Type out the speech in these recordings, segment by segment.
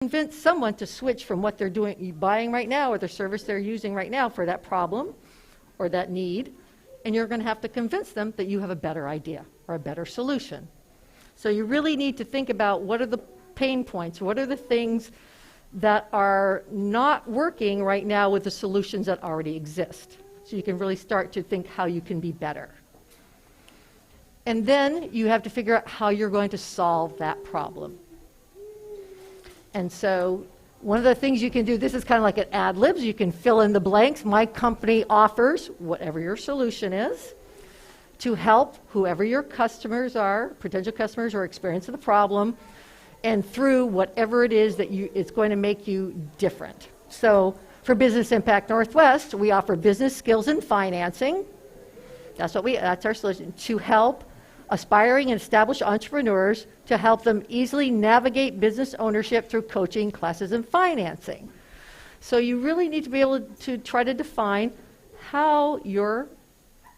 convince someone to switch from what they're buying right now or the service they're using right now for that problem or that need, and you're going to have to convince them that you have a better idea or a better solution. So you really need to think about what are the pain points, what are the things that are not working right now with the solutions that already exist. So you can really start to think how you can be better. And then you have to figure out how you're going to solve that problem. And so one of the things you can do, this is kind of like an ad libs, you can fill in the blanks. My company offers, whatever your solution is, to help whoever your customers are, potential customers who are experiencing the problem, and through whatever it is that it's going to make you different. So for Business Impact Northwest, we offer business skills and financing. That's our solution, to help aspiring and established entrepreneurs, to help them easily navigate business ownership through coaching, classes, and financing. So you really need to be able to try to define how your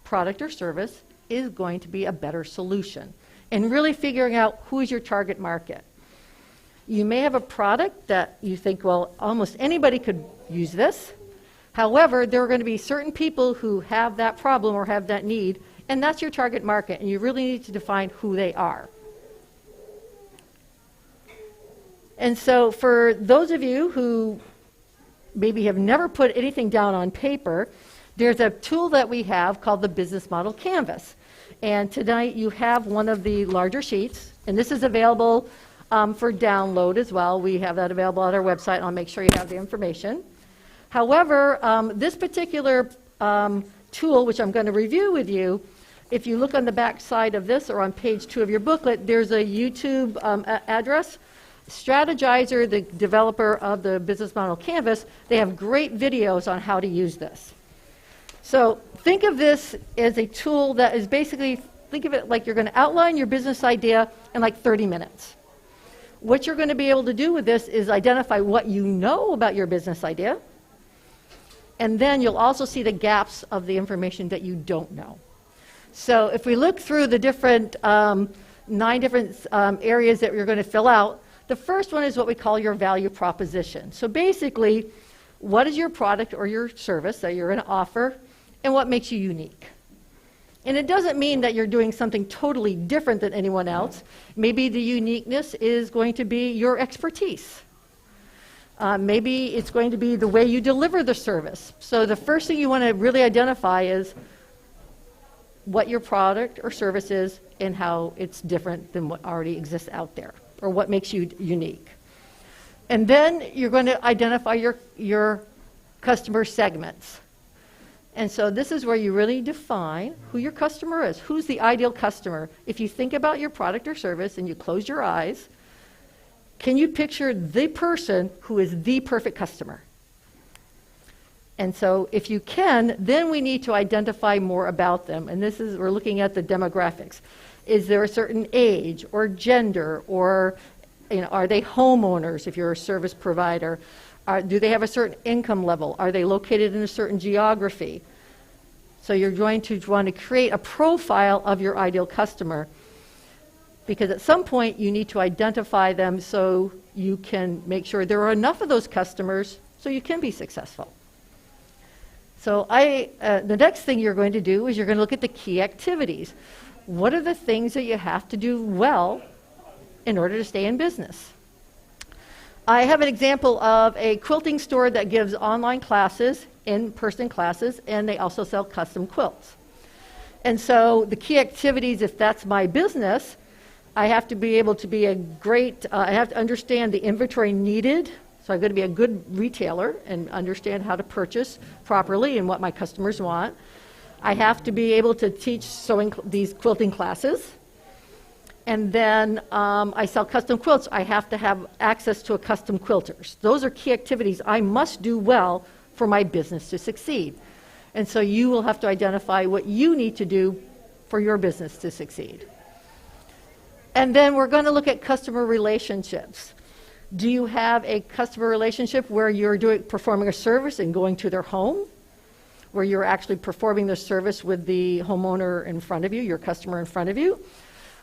product or service is going to be a better solution, and really figuring out who is your target market. You may have a product that you think, well, almost anybody could use this. However, there are going to be certain people who have that problem or have that need, and that's your target market, and you really need to define who they are. And so for those of you who maybe have never put anything down on paper, there's a tool that we have called the Business Model Canvas. And tonight you have one of the larger sheets, and this is available for download as well. We have that available on our website, and I'll make sure you have the information. However, this particular tool, which I'm going to review with you, if you look on the back side of this or on page 2 of your booklet, there's a YouTube address. Strategizer, the developer of the Business Model Canvas, they have great videos on how to use this. So think of this as a tool that is basically, think of it like you're going to outline your business idea in like 30 minutes. What you're going to be able to do with this is identify what you know about your business idea, and then you'll also see the gaps of the information that you don't know. So if we look through the different 9 different areas that you're going to fill out, the first one is what we call your value proposition. So basically, what is your product or your service that you're going to offer, and what makes you unique? And it doesn't mean that you're doing something totally different than anyone else. Maybe the uniqueness is going to be your expertise. Maybe it's going to be the way you deliver the service. So the first thing you want to really identify is what your product or service is and how it's different than what already exists out there, or what makes you unique. And then you're going to identify your customer segments. And so this is where you really define who your customer is. Who's the ideal customer? If you think about your product or service and you close your eyes, can you picture the person who is the perfect customer? And so if you can, then we need to identify more about them. And this is, we're looking at the demographics. Is there a certain age or gender, or are they homeowners if you're a service provider? Do they have a certain income level? Are they located in a certain geography? So you're going to want to create a profile of your ideal customer, because at some point you need to identify them so you can make sure there are enough of those customers so you can be successful. So the next thing you're going to do is you're going to look at the key activities. What are the things that you have to do well in order to stay in business? I have an example of a quilting store that gives online classes, in-person classes, and they also sell custom quilts. And so the key activities, if that's my business, I have to be able to be I have to understand the inventory needed. So I've got to be a good retailer and understand how to purchase properly and what my customers want. I have to be able to teach these quilting classes. And then I sell custom quilts. I have to have access to a custom quilters. Those are key activities I must do well for my business to succeed. And so you will have to identify what you need to do for your business to succeed. And then we're going to look at customer relationships. Do you have a customer relationship where you're performing a service and going to their home, where you're actually performing the service with the homeowner in front of you, your customer in front of you?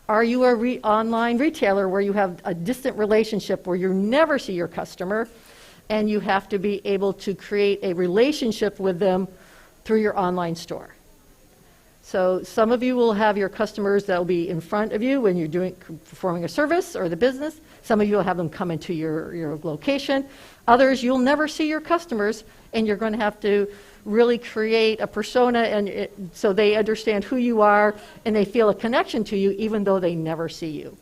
Are you a online retailer where you have a distant relationship where you never see your customer and you have to be able to create a relationship with them through your online store? So some of you will have your customers that will be in front of you when you're performing a service or the business. Some of you will have them come into your location. Others, you'll never see your customers, and you're going to have to really create a persona so they understand who you are and they feel a connection to you even though they never see you.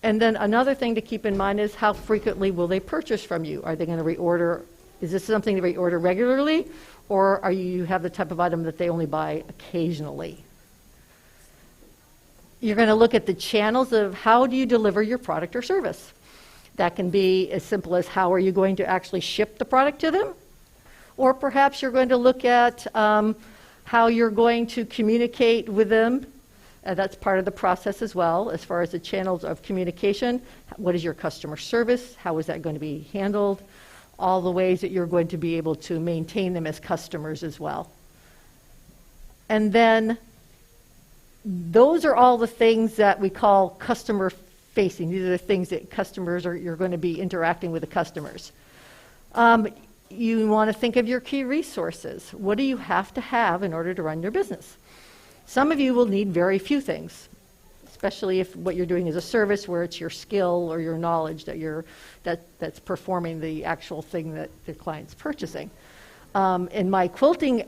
And then another thing to keep in mind is how frequently will they purchase from you? Are they going to reorder? Is this something they reorder regularly, or you have the type of item that they only buy occasionally? You're going to look at the channels of how do you deliver your product or service. That can be as simple as how are you going to actually ship the product to them? Or perhaps you're going to look at how you're going to communicate with them. That's part of the process as well, as far as the channels of communication. What is your customer service? How is that going to be handled? All the ways that you're going to be able to maintain them as customers as well. And then those are all the things that we call customer facing. These are the things that you're going to be interacting with the customers. You want to think of your key resources. What do you have to have in order to run your business? Some of you will need very few things, especially if what you're doing is a service where it's your skill or your knowledge that's performing the actual thing that the client's purchasing. In my quilting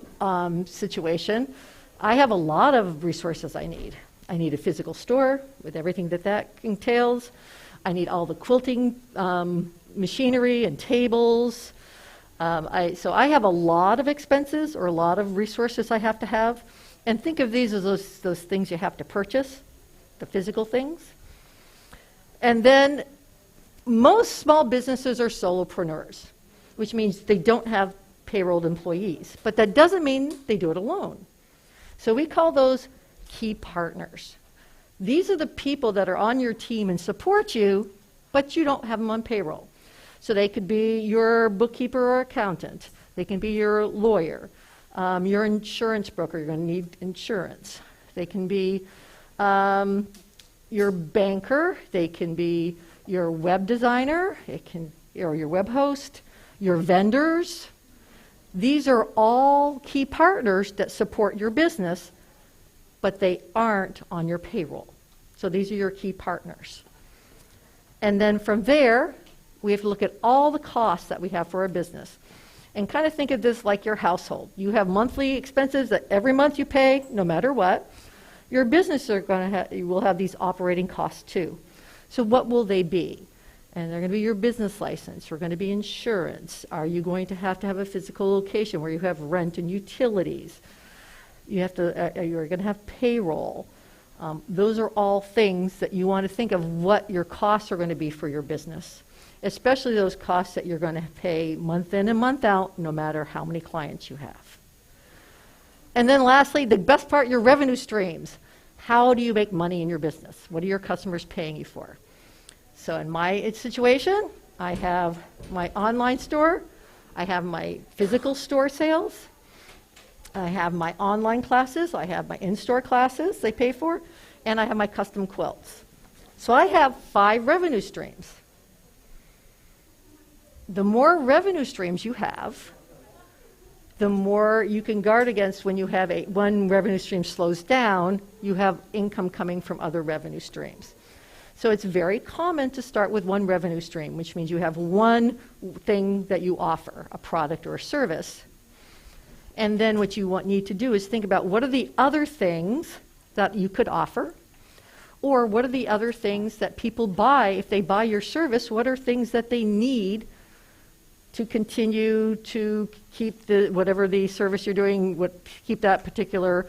situation, I have a lot of resources I need. I need a physical store with everything that entails. I need all the quilting machinery and tables. So I have a lot of expenses or a lot of resources I have to have. And think of these as those things you have to purchase, the physical things. And then most small businesses are solopreneurs, which means they don't have payrolled employees. But that doesn't mean they do it alone. So we call those key partners. These are the people that are on your team and support you, but you don't have them on payroll. So they could be your bookkeeper or accountant. They can be your lawyer, your insurance broker. You're going to need insurance. They can be your banker. They can be your web designer. Or your web host, your vendors. These are all key partners that support your business, but they aren't on your payroll. So these are your key partners. And then from there, we have to look at all the costs that we have for our business. And kind of think of this like your household. You have monthly expenses that every month you pay, no matter what. Your business will have these operating costs too. So what will they be? And they're going to be your business license. They're going to be insurance. Are you going to have a physical location where you have rent and utilities? You're going to have payroll. Those are all things that you want to think of what your costs are going to be for your business, especially those costs that you're going to pay month in and month out, no matter how many clients you have. And then lastly, the best part, your revenue streams. How do you make money in your business? What are your customers paying you for? So in my situation, I have my online store, I have my physical store sales, I have my online classes, I have my in-store classes they pay for, and I have my custom quilts. So I have 5 revenue streams. The more revenue streams you have, the more you can guard against when you have one revenue stream slows down, you have income coming from other revenue streams. So it's very common to start with one revenue stream, which means you have one thing that you offer, a product or a service. And then what you need to do is think about what are the other things that you could offer, or what are the other things that people buy. If they buy your service, what are things that they need to continue to keep whatever the service you're doing, keep that particular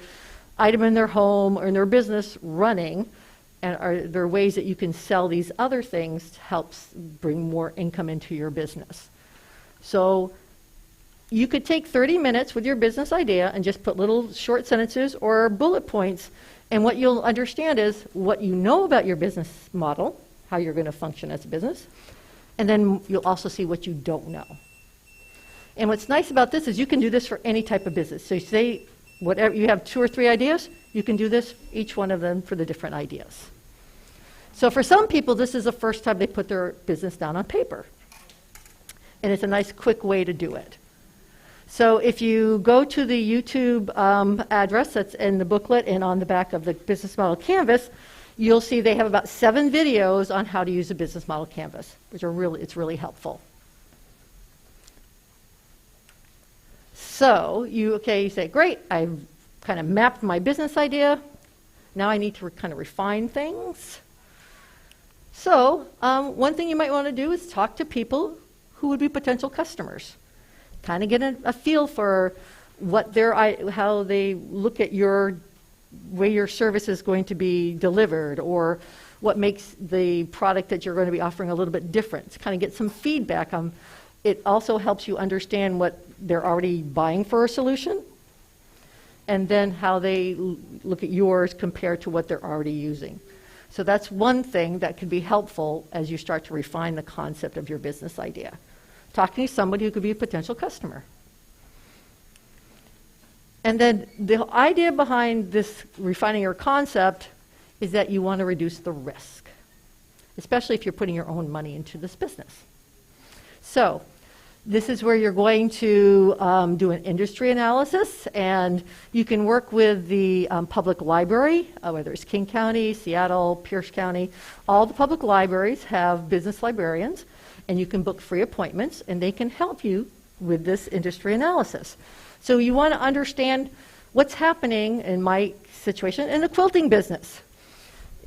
item in their home or in their business running. And are there ways that you can sell these other things to help bring more income into your business? So you could take 30 minutes with your business idea and just put little short sentences or bullet points, and what you'll understand is what you know about your business model, how you're going to function as a business, and then you'll also see what you don't know. And what's nice about this is you can do this for any type of business. So you say whatever you have 2 or 3 ideas, You can do this, each one of them, for the different ideas. So for some people, this is the first time they put their business down on paper. And it's a nice, quick way to do it. So if you go to the YouTube address that's in the booklet and on the back of the business model canvas, you'll see they have about 7 videos on how to use a business model canvas, which are it's really helpful. So you say, great, I've kind of mapped my business idea. Now I need to kind of refine things. So one thing you might want to do is talk to people who would be potential customers. Kind of get a feel for how they look at your way your service is going to be delivered, or what makes the product that you're going to be offering a little bit different. To kind of get some feedback on. It also helps you understand what they're already buying for a solution, and then how they look at yours compared to what they're already using. So that's one thing that could be helpful as you start to refine the concept of your business idea. Talking to somebody who could be a potential customer. And then the idea behind this refining your concept is that you want to reduce the risk, especially if you're putting your own money into this business. So this is where you're going to do an industry analysis, and you can work with the public library, whether it's King County, Seattle, Pierce County. All the public libraries have business librarians, and you can book free appointments, and they can help you with this industry analysis. So you want to understand what's happening in my situation in the quilting business.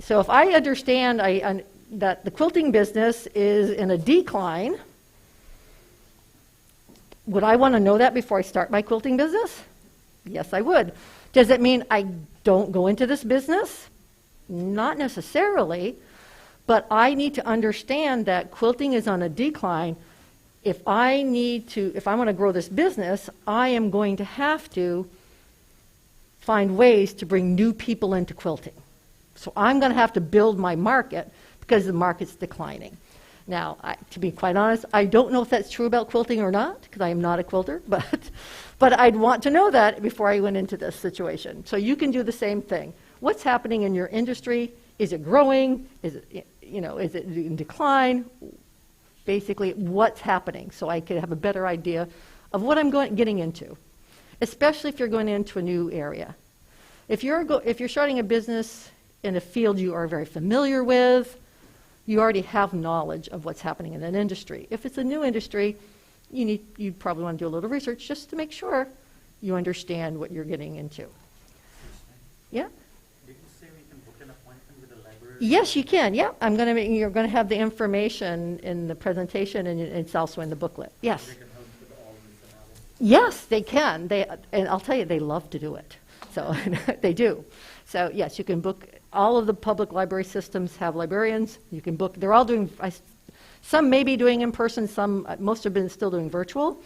So if I understand that the quilting business is in a decline, would I want to know that before I start my quilting business? Yes, I would. Does it mean I don't go into this business? Not necessarily, but I need to understand that quilting is on a decline. If I want to grow this business, I am going to have to find ways to bring new people into quilting. So I'm going to have to build my market because the market's declining. Now, to be quite honest, I don't know if that's true about quilting or not, because I am not a quilter, but I'd want to know that before I went into this situation. So you can do the same thing. What's happening in your industry? Is it growing? Is it in decline? Basically, what's happening, so I could have a better idea of what I'm getting into, especially if you're going into a new area. If you're starting a business in a field you are very familiar with, you already have knowledge of what's happening in an industry. If it's a new industry, you probably want to do a little research just to make sure you understand what you're getting into. Yeah? Did you say we can book an appointment with a library? Yes, you can. Yeah, you're going to have the information in the presentation, and it's also in the booklet. Yes. They can help with all this analysis. Yes, they can. And I'll tell you, they love to do it. So they do. So yes, you can book. All of the public library systems have librarians. You can book. They're all doing. Some may be doing in person. Most have been still doing virtual.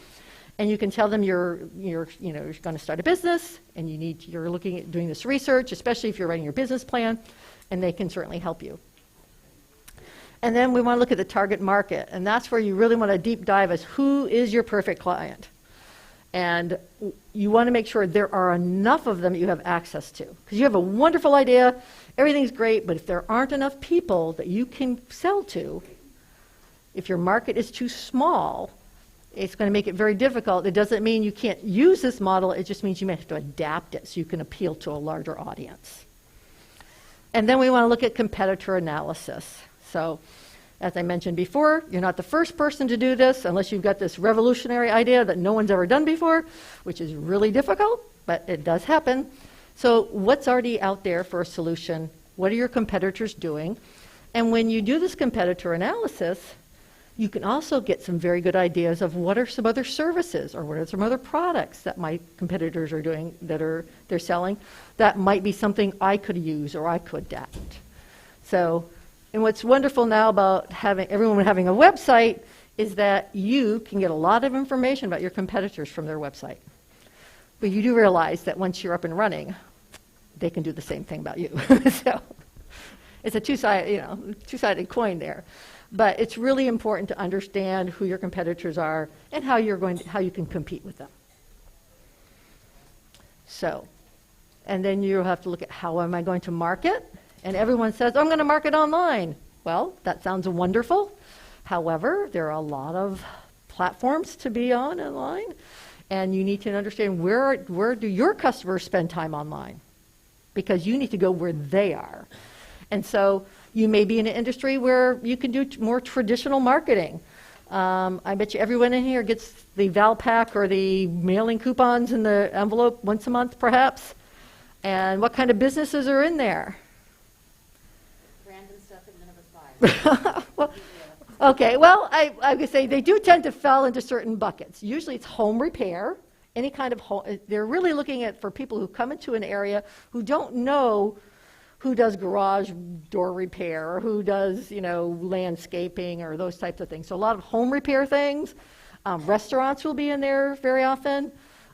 And you can tell them you're going to start a business, and you're looking at doing this research, especially if you're writing your business plan, and they can certainly help you. And then we want to look at the target market, and that's where you really want to deep dive as who is your perfect client. And you want to make sure there are enough of them that you have access to. Because you have a wonderful idea, everything's great, but if there aren't enough people that you can sell to, if your market is too small, it's going to make it very difficult. It doesn't mean you can't use this model, it just means you may have to adapt it so you can appeal to a larger audience. And then we want to look at competitor analysis. So, as I mentioned before, you're not the first person to do this unless you've got this revolutionary idea that no one's ever done before, which is really difficult, but it does happen. So what's already out there for a solution? What are your competitors doing? And when you do this competitor analysis, you can also get some very good ideas of what are some other services or what are some other products that my competitors are doing they're selling that might be something I could use or I could adapt. So, and what's wonderful now about everyone having a website is that you can get a lot of information about your competitors from their website. But you do realize that once you're up and running, they can do the same thing about you. So it's a two-sided coin there. But it's really important to understand who your competitors are and how you can compete with them. So And then you have to look at how am I going to market? And everyone says, I'm going to market online. Well, that sounds wonderful. However, there are a lot of platforms to be on online, and you need to understand where do your customers spend time online, because you need to go where they are. And so you may be in an industry where you can do more traditional marketing. I bet you everyone in here gets the Val Pack or the mailing coupons in the envelope once a month, perhaps. And what kind of businesses are in there? Random stuff that none of us buy. Well, okay, well, I would say they do tend to fall into certain buckets. Usually it's home repair, any kind of home. They're really looking at for people who come into an area who don't know who does garage door repair or who does, landscaping or those types of things. So a lot of home repair things. Restaurants will be in there very often.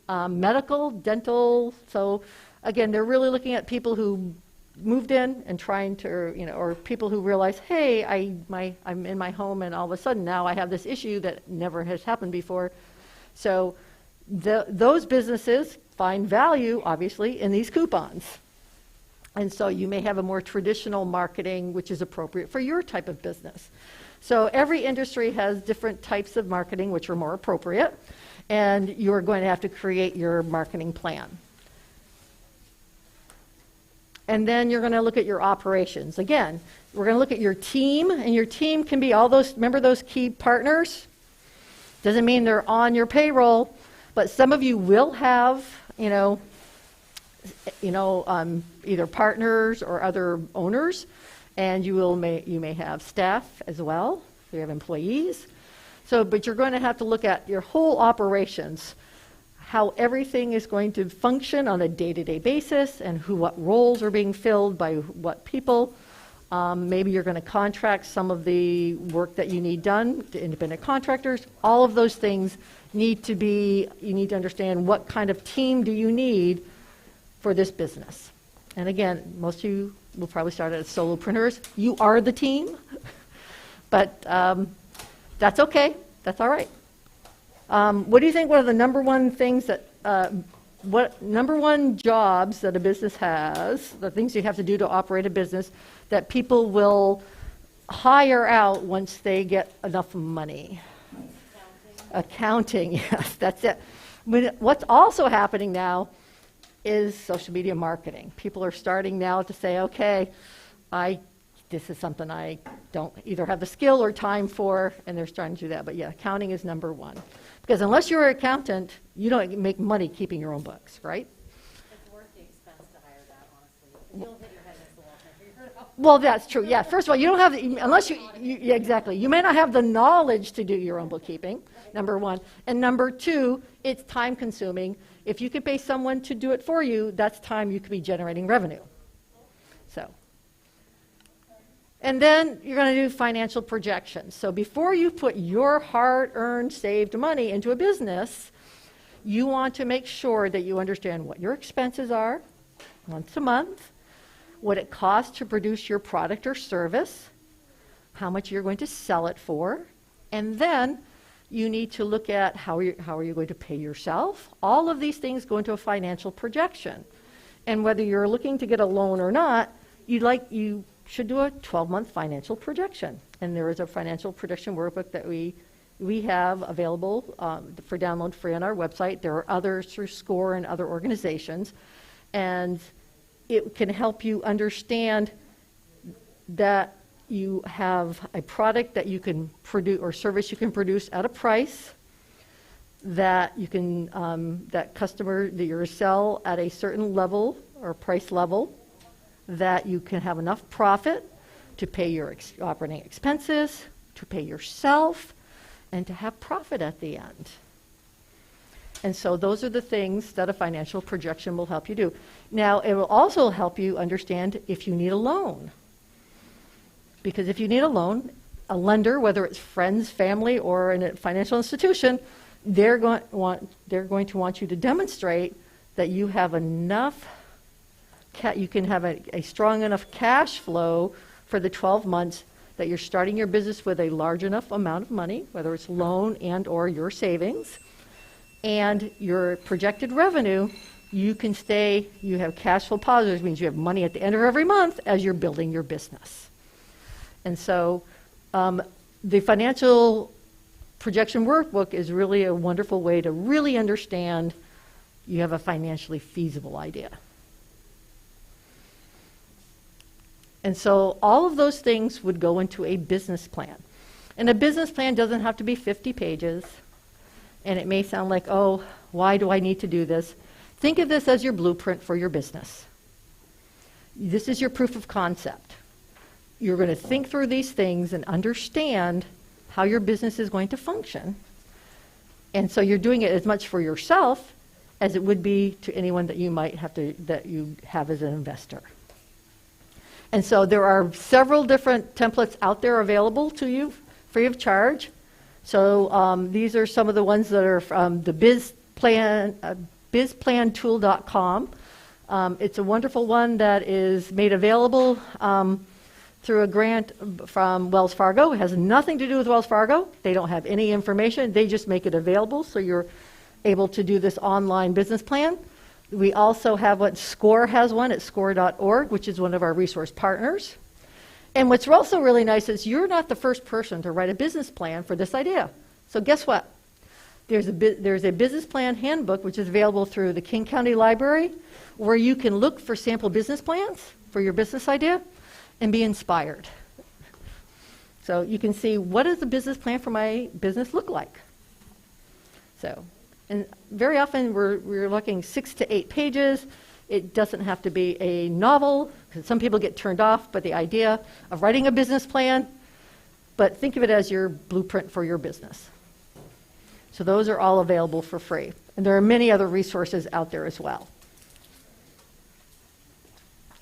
Medical, dental. So again, they're really looking at people who moved in and trying to, or people who realize, hey, I'm in my home and all of a sudden now I have this issue that never has happened before. So those businesses find value, obviously, in these coupons. And so you may have a more traditional marketing which is appropriate for your type of business. So every industry has different types of marketing which are more appropriate, and you're going to have to create your marketing plan. And then you're going to look at your operations. Again, we're going to look at your team, and your team can be all those, remember those key partners? Doesn't mean they're on your payroll, but some of you will have, either partners or other owners, and you may have staff as well. You have employees. So, but you're going to have to look at your whole operations, how everything is going to function on a day-to-day basis, and what roles are being filled by what people. Maybe you're going to contract some of the work that you need done to independent contractors. All of those things you need to understand what kind of team do you need for this business. And again, most of you will probably start as solopreneurs. You are the team, but that's okay. That's all right. What do you think one of the number one things that, what number one jobs that a business has, the things you have to do to operate a business that people will hire out once they get enough money? Accounting, yes, that's it. What's also happening now is social media marketing. People are starting now to say, okay, this is something I don't either have the skill or time for, and they're starting to do that. But yeah, accounting is number one. Because unless you're an accountant, you don't make money keeping your own books, right? It's worth the expense to hire that, honestly. You'll hit your head against the wall and figure it out. Well, that's true. Yeah, first of all, you don't have, unless yeah, exactly. You may not have the knowledge to do your own bookkeeping, number one. And number two, it's time consuming. If you could pay someone to do it for you, that's time you could be generating revenue. So. And then you're going to do financial projections. So before you put your hard-earned, saved money into a business, you want to make sure that you understand what your expenses are once a month, what it costs to produce your product or service, how much you're going to sell it for, and then you need to look at how are you going to pay yourself. All of these things go into a financial projection. And whether you're looking to get a loan or not, you should do a 12-month financial projection. And there is a financial projection workbook that we have available for download free on our website. There are others through SCORE and other organizations. And it can help you understand that you have a product that you can produce or service you can produce at a price that you can, that you sell at a certain level or price level, that you can have enough profit to pay your operating expenses, to pay yourself, and to have profit at the end. And so those are the things that a financial projection will help you do. Now, it will also help you understand if you need a loan. Because if you need a loan, a lender, whether it's friends, family, or in a financial institution, they're going to want you to demonstrate that you have enough, you can have a strong enough cash flow for the 12 months that you're starting your business with a large enough amount of money, whether it's loan and or your savings, and your projected revenue you can stay, you have cash flow positive, which means you have money at the end of every month as you're building your business. And so the financial projection workbook is really a wonderful way to really understand you have a financially feasible idea. And so all of those things would go into a business plan. And a business plan doesn't have to be 50 pages. And it may sound like, oh, why do I need to do this? Think of this as your blueprint for your business. This is your proof of concept. You're going to think through these things and understand how your business is going to function. And so you're doing it as much for yourself as it would be to anyone that you might have to, that you have as an investor. And so there are several different templates out there available to you free of charge. So these are some of the ones that are from the bizplantool.com. It's a wonderful one that is made available through a grant from Wells Fargo. It has nothing to do with Wells Fargo. They don't have any information. They just make it available so you're able to do this online business plan. We also have what SCORE has one at score.org, which is one of our resource partners. And what's also really nice is you're not the first person to write a business plan for this idea. So guess what? There's a business plan handbook, which is available through the King County Library, where you can look for sample business plans for your business idea and be inspired. So you can see, what does the business plan for my business look like? So, and very often we're looking 6 to 8 pages. It doesn't have to be a novel, because some people get turned off by the idea of writing a business plan, but think of it as your blueprint for your business. So those are all available for free. And there are many other resources out there as well.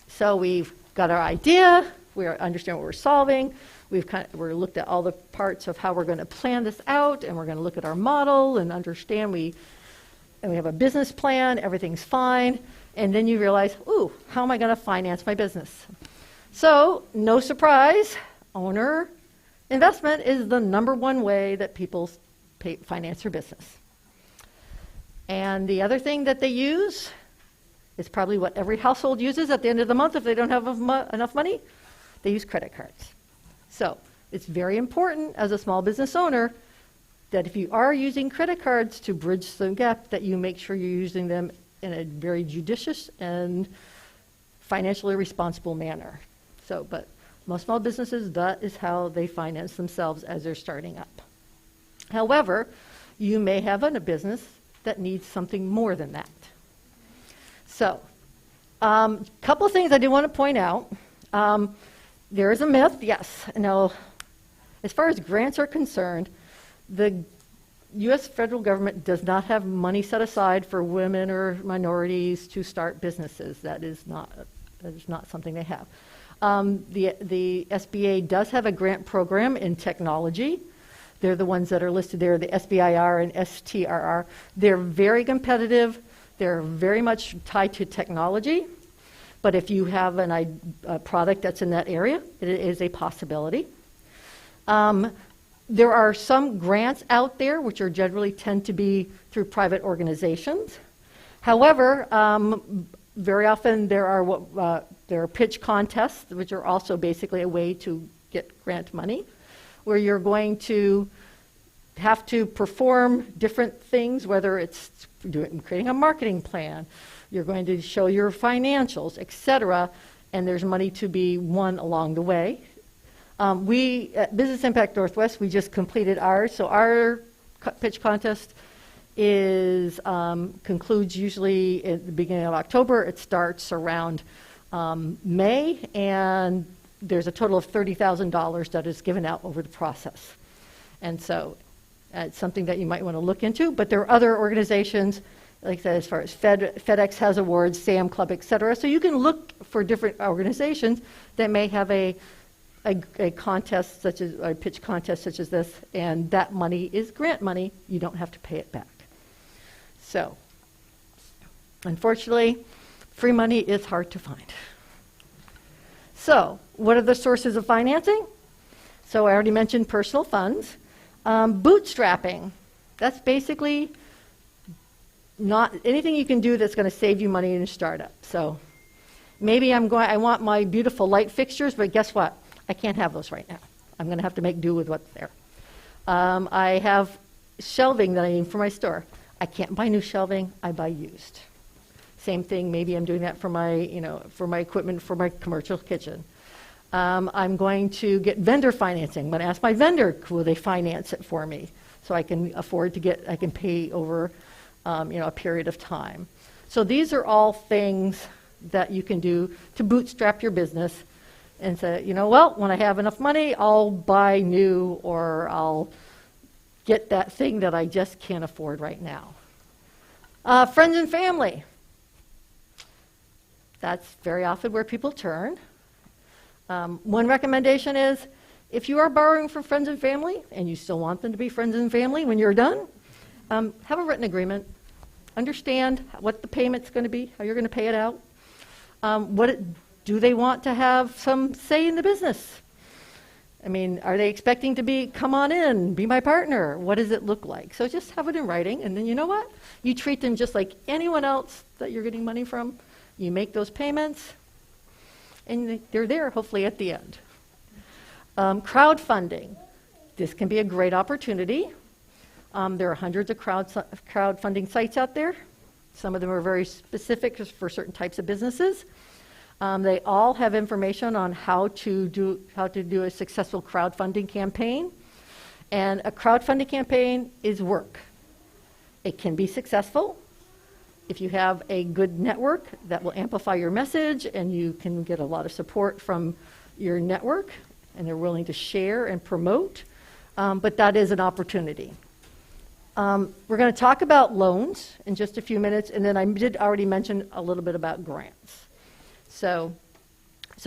So we've got our idea, we understand what we're solving, we've looked at all the parts of how we're going to plan this out, and we're going to look at our model and understand we have a business plan, everything's fine, and then you realize, ooh, how am I going to finance my business? So, no surprise, owner investment is the #1 way that people finance their business. And the other thing that they use is probably what every household uses at the end of the month if they don't have enough money. They use credit cards. So it's very important as a small business owner that if you are using credit cards to bridge the gap, that you make sure you're using them in a very judicious and financially responsible manner. So, but most small businesses, that is how they finance themselves as they're starting up. However, you may have a business that needs something more than that. So, a couple of things I do want to point out. There is a myth, yes. Now, as far as grants are concerned, the U.S. federal government does not have money set aside for women or minorities to start businesses. That is not something they have. The SBA does have a grant program in technology. They're the ones that are listed there, the SBIR and STRR. They're very competitive. They're very much tied to technology. But if you have a product that's in that area, it is a possibility. There are some grants out there which are generally tend to be through private organizations. However, very often there are pitch contests, which are also basically a way to get grant money, where you're going to have to perform different things, whether it's creating a marketing plan, you're going to show your financials, etc., and there's money to be won along the way. We at Business Impact Northwest, we just completed ours, so our pitch contest concludes usually at the beginning of October. It starts around May, and there's a total of $30,000 that is given out over the process. And so it's something that you might want to look into, but there are other organizations, like I said, as far as FedEx has awards, Sam Club, etc. So you can look for different organizations that may have a contest such as a pitch contest such as this, and that money is grant money. You don't have to pay it back. So, unfortunately, free money is hard to find. So, what are the sources of financing? So I already mentioned personal funds. Bootstrapping. That's basically not anything you can do that's going to save you money in a startup. So maybe I want my beautiful light fixtures, but guess what? I can't have those right now. I'm going to have to make do with what's there. I have shelving that I need for my store. I can't buy new shelving. I buy used. Same thing. Maybe I'm doing that for my equipment for my commercial kitchen. I'm going to get vendor financing. I'm going to ask my vendor, will they finance it for me, so I can I can pay over, a period of time. So these are all things that you can do to bootstrap your business and say, well, when I have enough money, I'll buy new, or I'll get that thing that I just can't afford right now. Friends and family. That's very often where people turn. One recommendation is, if you are borrowing from friends and family, and you still want them to be friends and family when you're done, have a written agreement. Understand what the payment's going to be, how you're going to pay it out. Do they want to have some say in the business? I mean, are they expecting to come on in, be my partner? What does it look like? So just have it in writing, and then you know what? You treat them just like anyone else that you're getting money from. You make those payments, and they're there, hopefully, at the end. Crowdfunding. This can be a great opportunity. There are hundreds of crowdfunding sites out there. Some of them are very specific for certain types of businesses. They all have information on how to do a successful crowdfunding campaign. And a crowdfunding campaign is work. It can be successful if you have a good network that will amplify your message, and you can get a lot of support from your network, and they're willing to share and promote. But that is an opportunity. We're going to talk about loans in just a few minutes, and then I did already mention a little bit about grants. So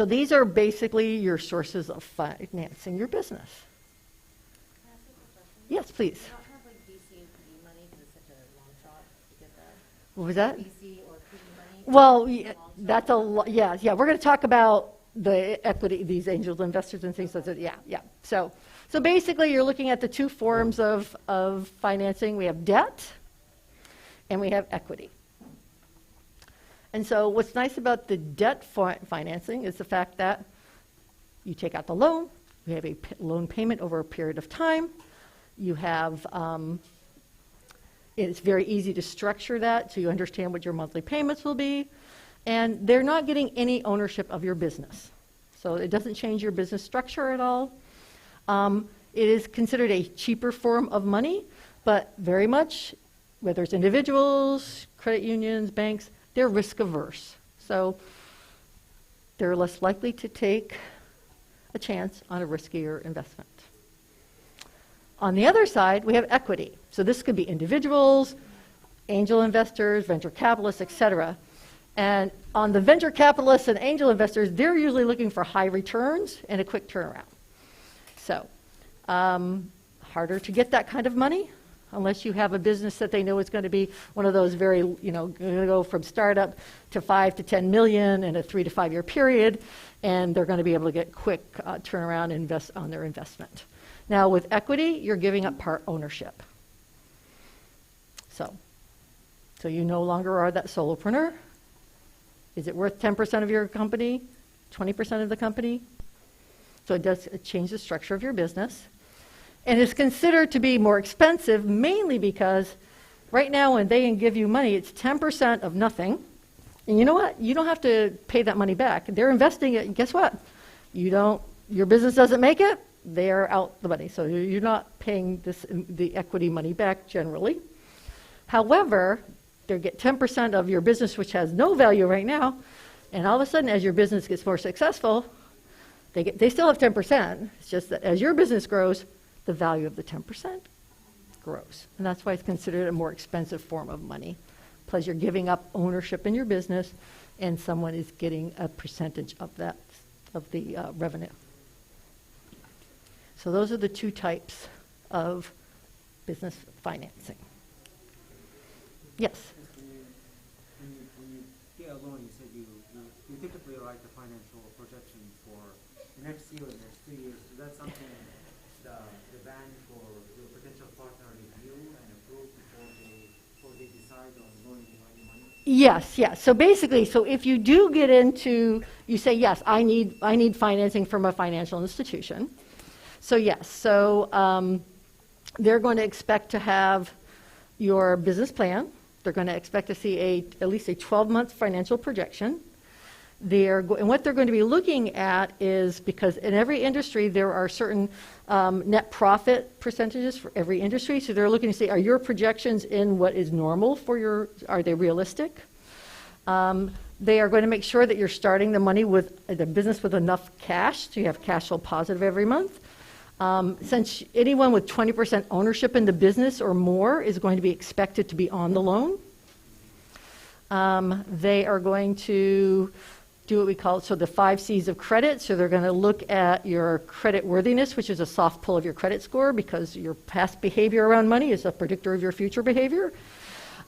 these are basically your sources of financing your business. Can I ask you a question? Yes, please. Do you not have like VC and PE money, because it's such a long shot to get that? What was that? VC or PE money? Well, It's a yeah, long shot. that's a lot. Yeah. We're going to talk about the equity, these angel investors and things like that. Yeah. So basically, you're looking at the two forms of financing. We have debt, and we have equity. And so what's nice about the debt financing is the fact that you take out the loan, you have a loan payment over a period of time, you have, it's very easy to structure that so you understand what your monthly payments will be, and they're not getting any ownership of your business. So it doesn't change your business structure at all. It is considered a cheaper form of money, but very much, whether it's individuals, credit unions, banks, they're risk averse. So they're less likely to take a chance on a riskier investment. On the other side, we have equity. So this could be individuals, angel investors, venture capitalists, etc. And on the venture capitalists and angel investors, they're usually looking for high returns and a quick turnaround. So harder to get that kind of money, unless you have a business that they know is going to be one of those very, going to go from startup to 5 to 10 million in a 3 to 5 year period, and they're going to be able to get quick turnaround and invest on their investment. Now with equity, you're giving up part ownership. So you no longer are that solopreneur. Is it worth 10% of your company, 20% of the company? So it does change the structure of your business. And it's considered to be more expensive mainly because right now when they give you money, it's 10% of nothing. And you know what? You don't have to pay that money back. They're investing it, and guess what? Your business doesn't make it, they're out the money. So you're not paying the equity money back generally. However, they get 10% of your business, which has no value right now, and all of a sudden as your business gets more successful, they still have 10%. It's just that as your business grows, the value of the 10% grows. And that's why it's considered a more expensive form of money. Plus you're giving up ownership in your business, and someone is getting a percentage of the revenue. So those are the two types of business financing. Yes? When you get a loan, you said you typically write the financial projection for the next year or the next 2 years. Is that something the bank or your potential partner review and approve before they decide on Yes, yes. So basically, so if you do get into, you say, yes, I need financing from a financial institution. So yes, so they're going to expect to have your business plan. They're going to expect to see at least a 12-month financial projection. And what they're going to be looking at is, because in every industry there are certain net profit percentages for every industry, so they're looking to see, are your projections in what is normal for are they realistic? They are going to make sure that you're starting the business with enough cash, so you have cash flow positive every month. Since anyone with 20% ownership in the business or more is going to be expected to be on the loan. They are going to do what we call the 5 C's of credit. So they're going to look at your credit worthiness, which is a soft pull of your credit score, because your past behavior around money is a predictor of your future behavior.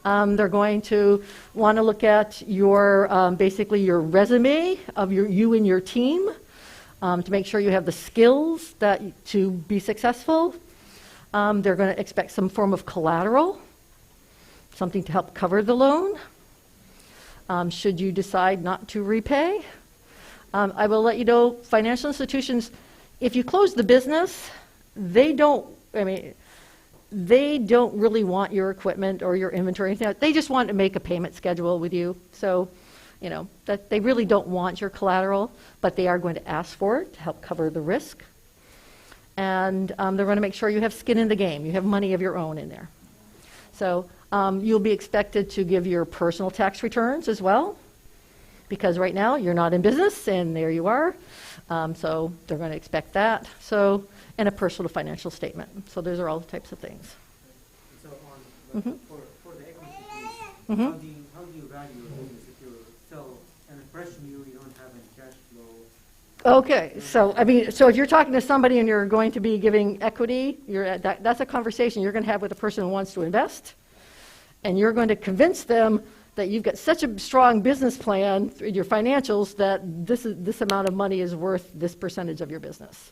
They're going to want to look at your basically your resume of you and your team to make sure you have the skills to be successful. They're going to expect some form of collateral, something to help cover the loan. Should you decide not to repay. I will let you know, financial institutions, if you close the business, they don't really want your equipment or your inventory or anything like that. They just want to make a payment schedule with you. So, that they really don't want your collateral, but they are going to ask for it to help cover the risk. And they're going to make sure you have skin in the game. You have money of your own in there. So you'll be expected to give your personal tax returns as well, because right now you're not in business, and there you are. So they're going to expect that. So, and a personal financial statement. So those are all the types of things. So for the equity piece, how do you value your business if you sell an impression you don't have any cash flow? Okay, so if you're talking to somebody and you're going to be giving equity, that's a conversation you're going to have with a person who wants to invest, and you're going to convince them that you've got such a strong business plan through your financials that this amount of money is worth this percentage of your business.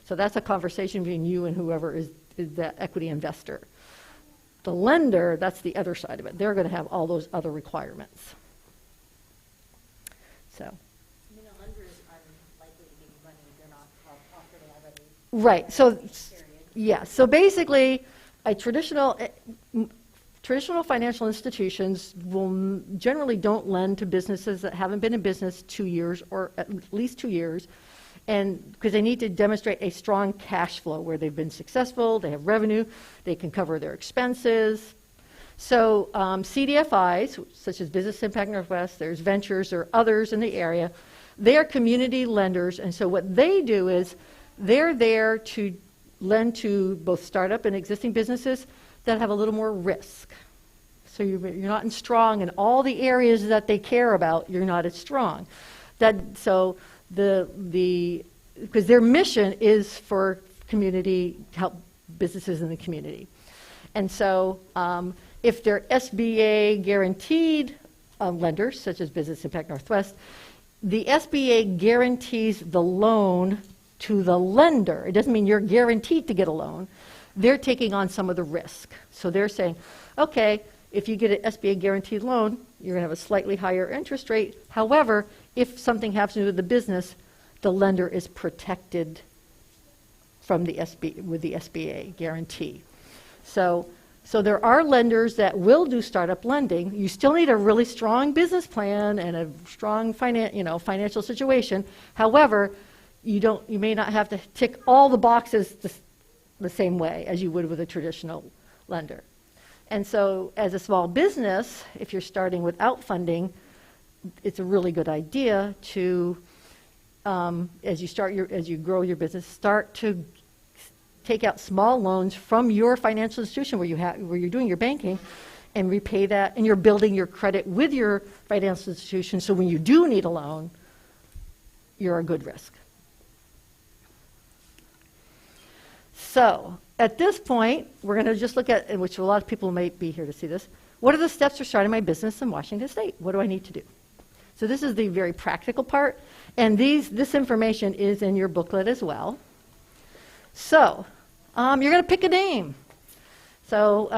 So that's a conversation between you and whoever is that equity investor. The lender, that's the other side of it. They're going to have all those other requirements. So. Lenders are likely to give you money if they're not offered it already. Right. So, yeah. So basically, a traditional financial institutions generally don't lend to businesses that haven't been in business 2 years or at least 2 years, and because they need to demonstrate a strong cash flow where they've been successful, they have revenue, they can cover their expenses. So CDFIs, such as Business Impact Northwest, there's Ventures or others in the area, they are community lenders, and so what they do is they're there to lend to both startup and existing businesses that have a little more risk. So you're not as strong in all the areas that they care about. You're not as strong. Because their mission is for community, to help businesses in the community. And so if they're SBA guaranteed lenders, such as Business Impact Northwest, the SBA guarantees the loan to the lender. It doesn't mean you're guaranteed to get a loan. They're taking on some of the risk. So they're saying, okay, if you get an SBA guaranteed loan, you're going to have a slightly higher interest rate. However, if something happens with the business, the lender is protected from the with the SBA guarantee. So there are lenders that will do startup lending. You still need a really strong business plan and a strong financial situation. However, you may not have to tick all the boxes the same way as you would with a traditional lender. And so as a small business, if you're starting without funding, it's a really good idea to, as you grow your business, start to take out small loans from your financial institution where you're doing your banking, and repay that, and you're building your credit with your financial institution, so when you do need a loan, you're a good risk. So at this point, we're going to just look at, which a lot of people may be here to see this, what are the steps for starting my business in Washington State? What do I need to do? So this is the very practical part, and this information is in your booklet as well. So you're going to pick a name. So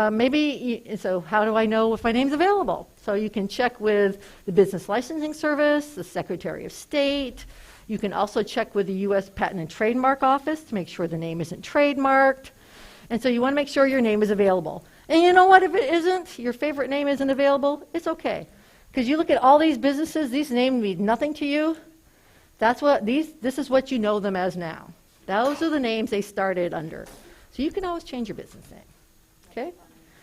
so how do I know if my name's available? So you can check with the Business Licensing Service, the Secretary of State. You can also check with the U.S. Patent and Trademark Office to make sure the name isn't trademarked. And so you want to make sure your name is available. And you know what, if it isn't, your favorite name isn't available, it's okay. Because you look at all these businesses, these names mean nothing to you. This is what you know them as now. Those are the names they started under. So you can always change your business name. Okay?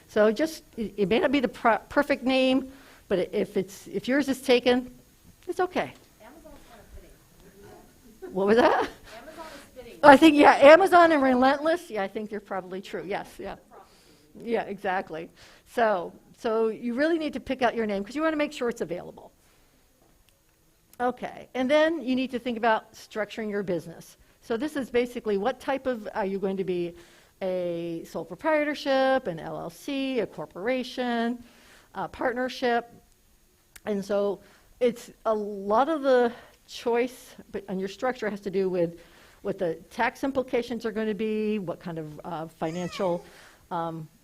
So it may not be the perfect name, but if yours is taken, it's okay. Amazon's kind of fitting. What was that? Amazon is fitting. I think, yeah, Amazon and Relentless, yeah, I think they're probably true. Yes, yeah. Yeah, exactly. So you really need to pick out your name because you want to make sure it's available. Okay, and then you need to think about structuring your business. So this is basically what type of, are you going to be a sole proprietorship, an LLC, a corporation, a partnership? And so it's a lot of the choice on your structure has to do with what the tax implications are going to be, what kind of financial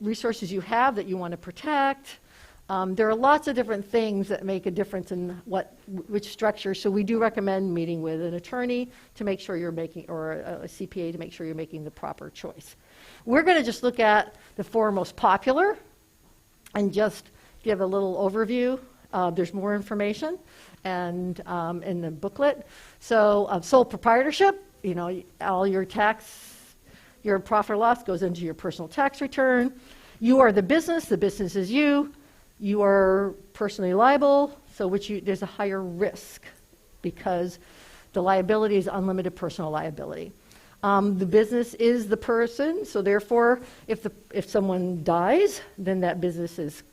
resources you have that you want to protect. There are lots of different things that make a difference in which structure. So we do recommend meeting with an attorney to make sure you're making, or a CPA to make sure you're making the proper choice. We're going to just look at the 4 most popular and just give a little overview. There's more information and in the booklet. So sole proprietorship, all your profit or loss goes into your personal tax return. You are the business is you. You are personally liable, so there's a higher risk because the liability is unlimited personal liability. The business is the person, so therefore, if someone dies, then that business is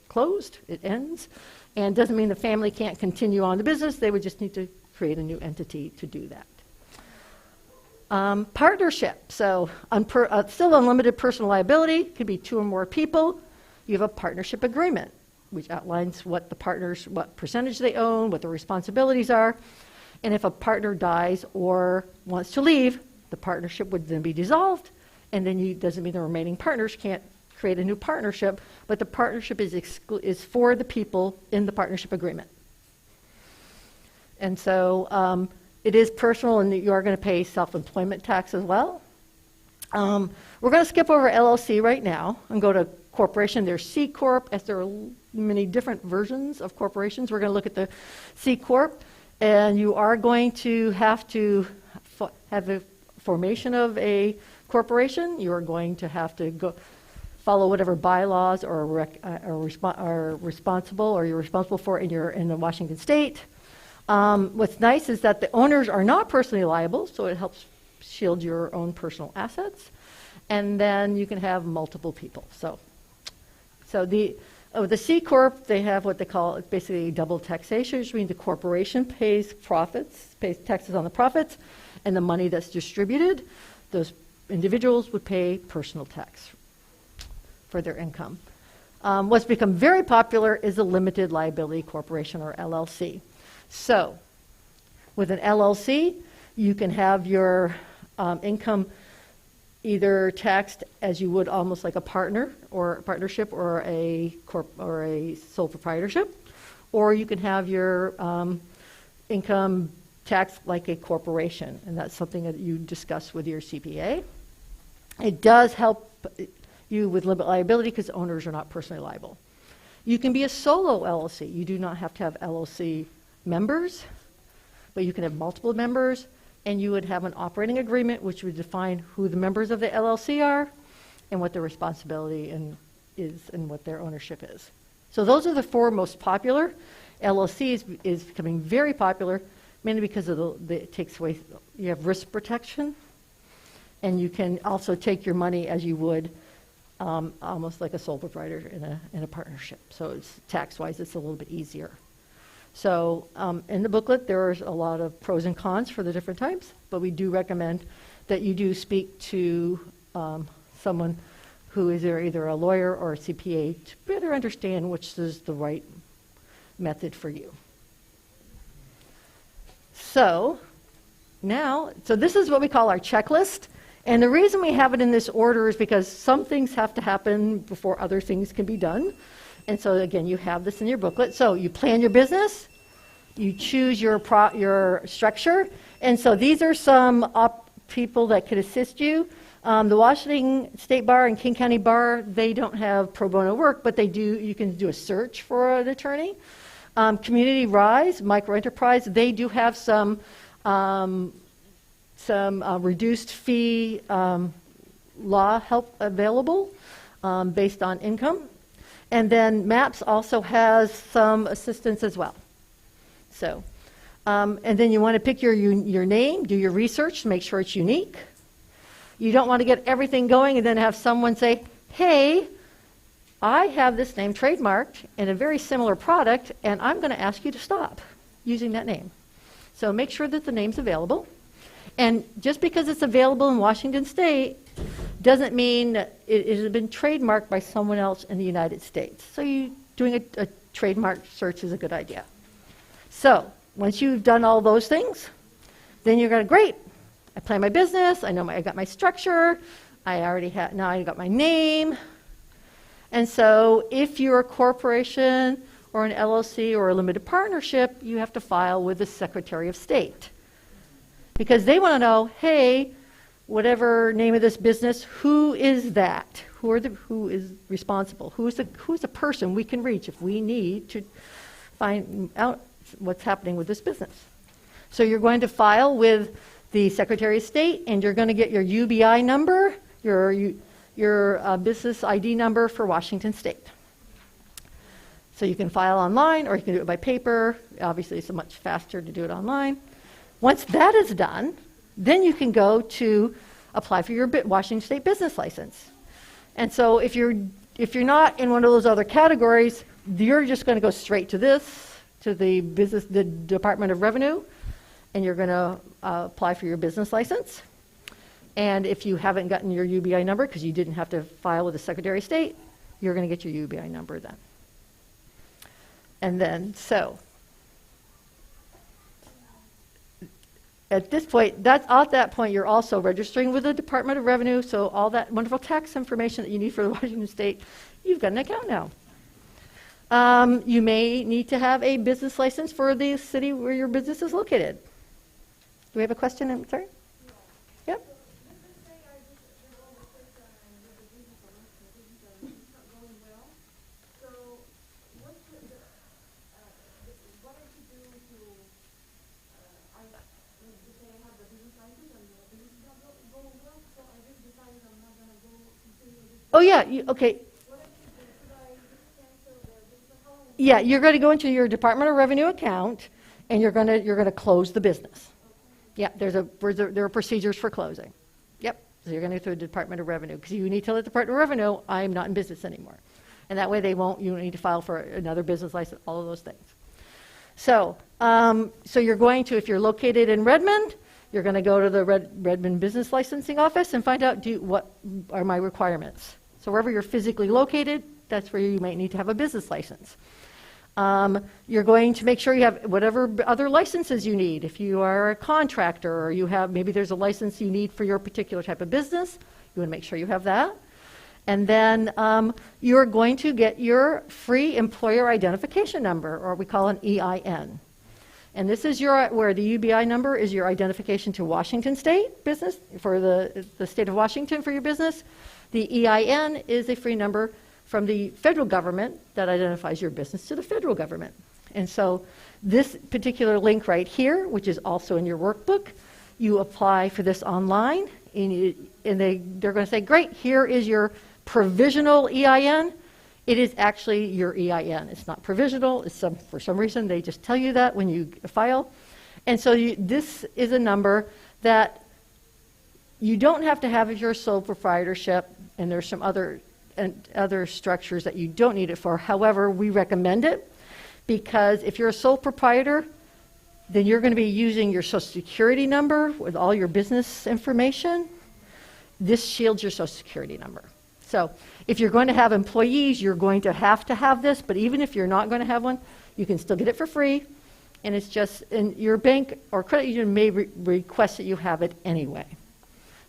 closed, it ends, and doesn't mean the family can't continue on the business. They would just need to create a new entity to do that. Partnership, so still unlimited personal liability, could be 2 or more people. You have a partnership agreement, which outlines what percentage they own, what the responsibilities are. And if a partner dies or wants to leave, the partnership would then be dissolved. And then doesn't mean the remaining partners can't create a new partnership, but the partnership is for the people in the partnership agreement. And so it is personal, and you are going to pay self-employment tax as well. We're going to skip over LLC right now and go to corporation. There's C Corp, as there are many different versions of corporations. We're going to look at the C Corp, and you are going to have to have a formation of a corporation. You are going to have to follow whatever bylaws are responsible, or you're responsible for in the Washington State. What's nice is that the owners are not personally liable, so it helps shield your own personal assets. And then you can have multiple people. So the C Corp, they have what they call basically double taxation, which means the corporation pays taxes on the profits, and the money that's distributed, those individuals would pay personal tax for their income. What's become very popular is a limited liability corporation, or LLC. So with an LLC, you can have your income either taxed as you would almost like a partner or partnership or a sole proprietorship, or you can have your income taxed like a corporation, and that's something that you discuss with your CPA. It does help you with limit liability because owners are not personally liable. You can be a solo LLC. You do not have to have LLC members, but you can have multiple members. And you would have an operating agreement which would define who the members of the LLC are and what their responsibility is and what their ownership is. So those are the 4 most popular. LLC is becoming very popular, mainly because of it takes away, you have risk protection, and you can also take your money as you would almost like a sole proprietor in a partnership. So it's tax-wise, it's a little bit easier. So in the booklet, there's a lot of pros and cons for the different types, but we do recommend that you do speak to someone who is either a lawyer or a CPA to better understand which is the right method for you. So this is what we call our checklist. And the reason we have it in this order is because some things have to happen before other things can be done. And so again, you have this in your booklet. So you plan your business, you choose your structure, and so these are some people that could assist you. The Washington State Bar and King County Bar, they don't have pro bono work, but they do. You can do a search for an attorney. Community Rise, microenterprise, they do have some reduced fee law help available based on income. And then MAPS also has some assistance as well. So, and then you want to pick your name, do your research, make sure it's unique. You don't want to get everything going and then have someone say, hey, I have this name trademarked in a very similar product, and I'm going to ask you to stop using that name. So make sure that the name's available. And just because it's available in Washington State doesn't mean that it has been trademarked by someone else in the United States. So doing a trademark search is a good idea. So once you've done all those things, then you're going to, great, I plan my business, I got my structure, now I got my name. And so if you're a corporation or an LLC or a limited partnership, you have to file with the Secretary of State. Because they want to know, hey, whatever name of this business, who is that? Who is responsible? Who's the person we can reach if we need to find out what's happening with this business? So you're going to file with the Secretary of State, and you're going to get your UBI number, your business ID number for Washington State. So you can file online, or you can do it by paper. Obviously, it's much faster to do it online. Once that is done, then you can go to apply for your Washington State business license. And so if you're not in one of those other categories, you're just going to go straight to the Department of Revenue, and you're going to apply for your business license. And if you haven't gotten your UBI number, because you didn't have to file with the Secretary of State, you're going to get your UBI number then. And then, so at this point, at that point, you're also registering with the Department of Revenue, so all that wonderful tax information that you need for the Washington State, you've got an account now. You may need to have a business license for the city where your business is located. Do we have a question? I'm sorry? Yep. Oh yeah, okay. Yeah, you're going to go into your Department of Revenue account, and you're going to close the business. Yeah, there are procedures for closing. Yep. So you're going to go through the Department of Revenue, because you need to tell the Department of Revenue, I'm not in business anymore, and that way you don't need to file for another business license, all of those things. So, you're going to, if you're located in Redmond, you're going to go to the Redmond Business Licensing Office and find out what are my requirements. So wherever you're physically located, that's where you might need to have a business license. You're going to make sure you have whatever other licenses you need. If you are a contractor, or maybe there's a license you need for your particular type of business, you want to make sure you have that. And then you're going to get your free employer identification number, or we call an EIN. And this is where the UBI number is your identification to Washington State business, for the state of Washington for your business. The EIN is a free number from the federal government that identifies your business to the federal government. And so this particular link right here, which is also in your workbook, you apply for this online, and they're going to say, great, here is your provisional EIN. It is actually your EIN. It's not provisional. For some reason, they just tell you that when you file. And so this is a number that you don't have to have if you're a sole proprietorship, and there's some other structures that you don't need it for. However, we recommend it, because if you're a sole proprietor, then you're going to be using your Social Security number with all your business information. This shields your Social Security number. So if you're going to have employees, you're going to have this, but even if you're not going to have one, you can still get it for free, and your bank or credit union may request that you have it anyway.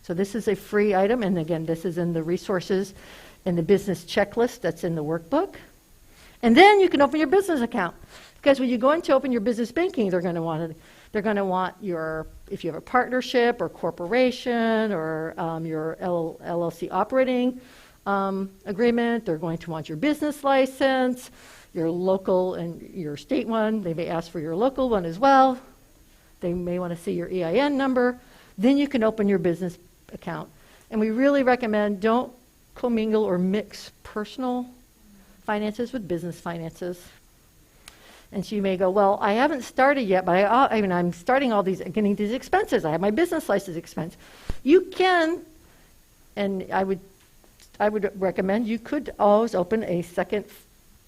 So this is a free item, and again, this is in the resources in the business checklist that's in the workbook. And then you can open your business account. Because when you go in to open your business banking, they're going to want your, if you have a partnership or corporation or your LLC operating agreement, they're going to want your business license, your local and your state one. They may ask for your local one as well. They may want to see your EIN number. Then you can open your business account. And we really recommend don't commingle or mix personal finances with business finances. And she may go, well, I haven't started yet, but I'm starting all these, getting these expenses. I have my business license expense. You can, and I would recommend you could always open a second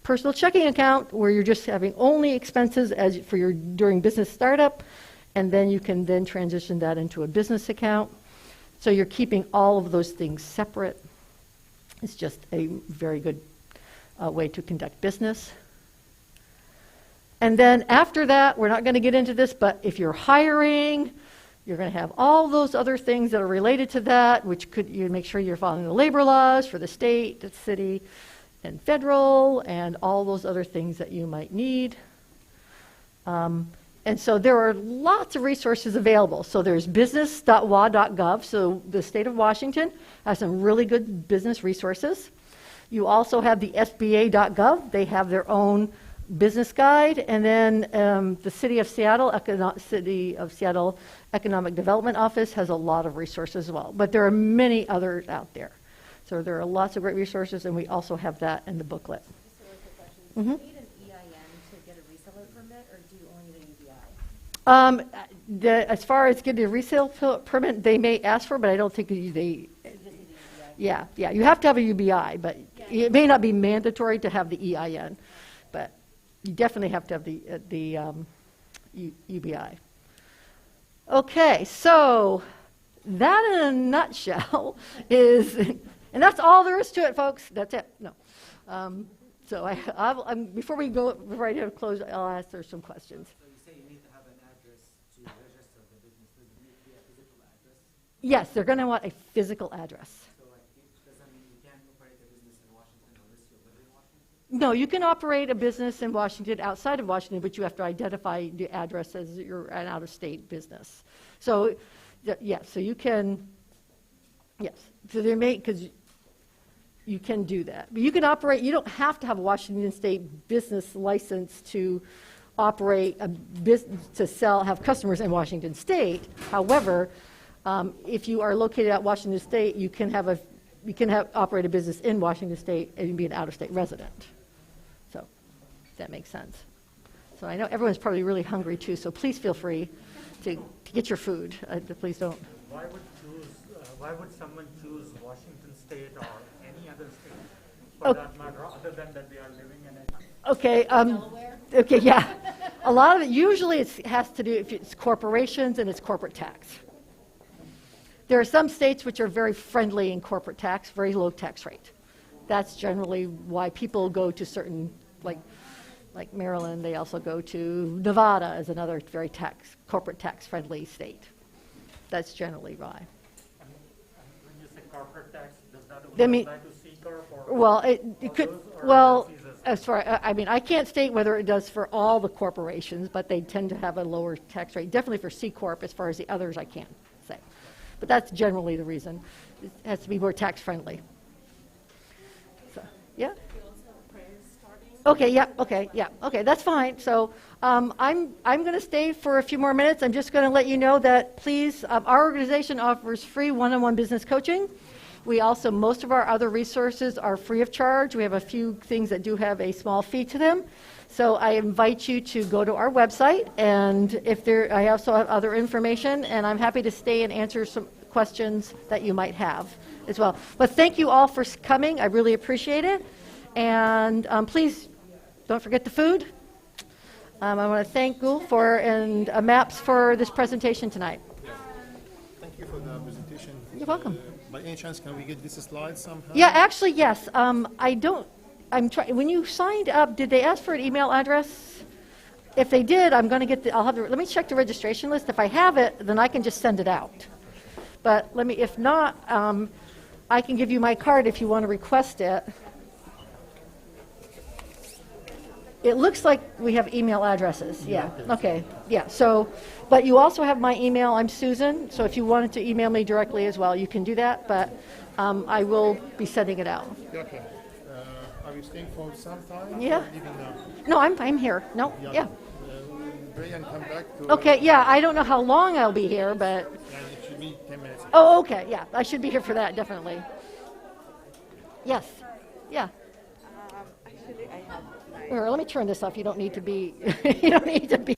personal checking account where you're just having only expenses as for your during business startup, and then you can then transition that into a business account. So you're keeping all of those things separate. It's just a very good way to conduct business. And then after that, we're not going to get into this, but if you're hiring, you're going to have all those other things that are related to that, which could you make sure you're following the labor laws for the state, the city, and federal, and all those other things that you might need. And so there are lots of resources available. So there's business.wa.gov. So the state of Washington has some really good business resources. You also have the SBA.gov. They have their own business guide. And then the City of Seattle Economic Development Office has a lot of resources as well. But there are many others out there. So there are lots of great resources, and we also have that in the booklet. Just a quick question. Do you need an EIN to get a reseller permit, or do you only need a UBI? As far as getting a resale permit, they may ask for, but I don't think they. You just need an UBI. Yeah, you have to have a UBI, but it may not be mandatory to have the EIN, but you definitely have to have the UBI. Okay, so that in a nutshell is, and that's all there is to it, folks. That's it. No. So before I close, I'll answer some questions. So you say you need to have an address to register the business. Does it need to be a physical address? Yes, they're going to want a physical address. So does that mean you can't operate a business in Washington unless you live in Washington? No, you can operate a business in Washington outside of Washington, but you have to identify the address as you're an out-of-state business. So, yes, so you can, yes. So there may, because you can do that. But you can operate, you don't have to have a Washington State business license to operate a business, have customers in Washington State. However, if you are located at Washington State, you can operate a business in Washington State and be an out-of-state resident. So that makes sense. So I know everyone's probably really hungry too, so please feel free to get your food. Please don't. Why would someone choose Washington State or any other state for that matter, other than that they are living in it? Okay. Delaware? Okay, yeah. A lot of it, usually it has to do, if it's corporations and it's corporate tax. There are some states which are very friendly in corporate tax, very low tax rate. That's generally why people go to certain, like Maryland, they also go to Nevada as another very corporate tax-friendly state. That's generally why. And when you say corporate tax, does that I only mean, apply to C Corp or well, it could, those, or well, LLCs as as far, I mean, I can't state whether it does for all the corporations, but they tend to have a lower tax rate. Definitely for C Corp, as far as the others, I can't say. But that's generally the reason. It has to be more tax-friendly. So, yeah? Okay, yeah, okay, that's fine. So I'm going to stay for a few more minutes. I'm just going to let you know that please, our organization offers free one-on-one business coaching. We also, most of our other resources are free of charge. We have a few things that do have a small fee to them. So I invite you to go to our website, and I also have other information, and I'm happy to stay and answer some questions that you might have as well. But thank you all for coming. I really appreciate it. And please don't forget the food. I want to thank Gul and MAPS for this presentation tonight. Thank you for the presentation. You're welcome. By any chance, can we get this slide somehow? Yeah, actually, yes. When you signed up, did they ask for an email address? If they did, I'm going to let me check the registration list. If I have it, then I can just send it out. But let me, if not, I can give you my card if you want to request it. It looks like we have email addresses, yeah, okay, yeah, so, but you also have my email, I'm Susan, so if you wanted to email me directly as well, you can do that, but I will be sending it out. Okay. Are you staying for some time? Yeah. Or leaving now? No, I'm here, no, yeah. Brian, come back to... Okay, yeah, I don't know how long I'll be here, but, It should be 10 minutes. oh, okay, yeah, I should be here for that, definitely. Yes, yeah. Actually, I have my Here, let me turn this off, you don't need to be, you don't need to be